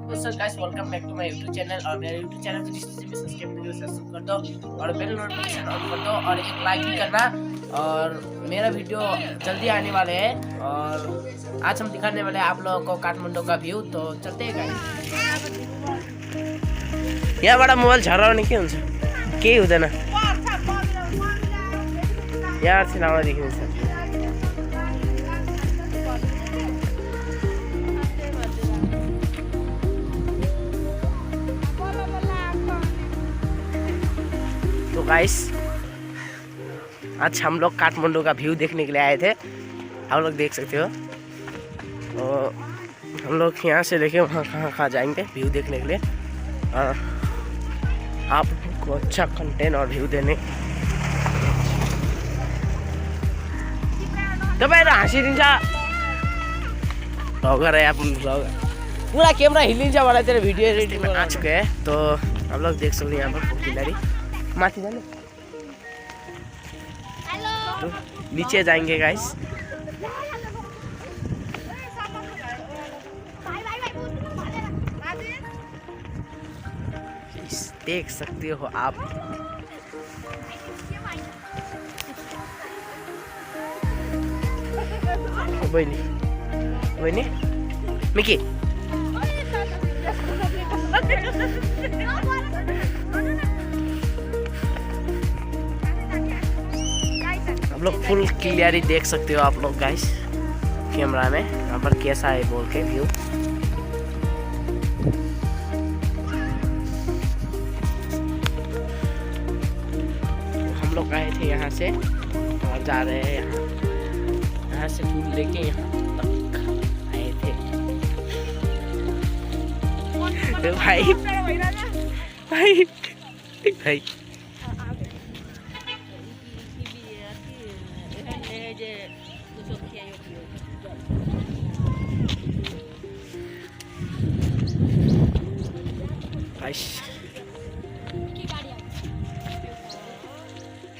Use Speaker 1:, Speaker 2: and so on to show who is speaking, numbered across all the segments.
Speaker 1: तो sir guys welcome back to my YouTube channel. और मेरे यूट्यूब चैनल को जिस चीज़ में सब्सक्राइब नहीं किया सब्सक्राइब कर दो और बेल नोटिफिकेशन ऑन कर दो और एक लाइक भी करना। और मेरा वीडियो जल्दी आने वाले हैं और आज हम दिखाने वाले हैं आप लोगों को काठमांडू का व्यू। तो चलते हैं गाइस। यहाँबाट मोबाइल झराउने के हुन्छ, केही हुँदैन, यहाँ चाहिँ नआमा देखिन्छ। तो गाइस आज हम लोग काठमांडू का व्यू देखने के लिए आए थे, आप लोग देख सकते हो। और हम लोग यहाँ से लेके वहाँ कहाँ जाएंगे व्यू देखने के लिए और आप लोग को अच्छा कंटेंट और व्यू देने। तपाईहरु हाँसिदिन्छ भगर है, पूरा कैमरा हिलिन्छ वाला तेरे वीडियो एडिटिंग में आ चुके हैं। तो आप लोग देख सकते हैं यहाँ पर खिलाड़ी माथि जाने, तो नीचे जाएंगे गाइस। देख सकते हो आप, बहिनी मिकी आप लोग फुल क्लियरली देख सकते हो आप लोग गाइस कैमरा में यहाँ पर कैसा है बोल के व्यू। हम लोग आए थे यहाँ से और जा रहे हैं यहाँ से फूल लेके यहाँ तक आए थे। तो भाई भाई भाई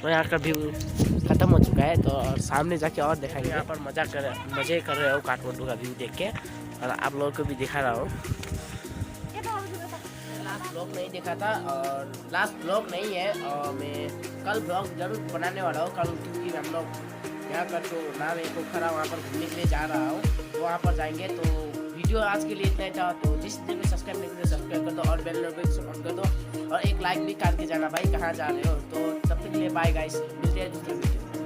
Speaker 1: तो यहाँ का व्यू खत्म हो चुका है। तो और सामने जाके और दिखाएंगे। यहाँ पर मजे कर रहे हो काठमांडू का व्यू देख के और आप लोगों को भी दिखा रहा हूँ। लास्ट ब्लॉग नहीं देखा था और लास्ट ब्लॉग नहीं है और मैं कल ब्लॉग जरूर बनाने वाला हूँ कल, क्योंकि हम लोग यहाँ पर जो नाम है पोखरा वहाँ पर घूमने के लिए जा रहा हूँ, तो वहाँ पर जाएंगे। तो वीडियो आज के लिए इतना ही था। तो जिस दिन में सब्सक्राइब नहीं किया सब्सक्राइब कर दो और बेल नोटिफिकेशन ऑन कर दो और एक लाइक भी करके जाना भाई कहाँ जा रहे हो। तो तब तक के लिए बाय गाइस, मिलते हैं दूसरे वीडियो।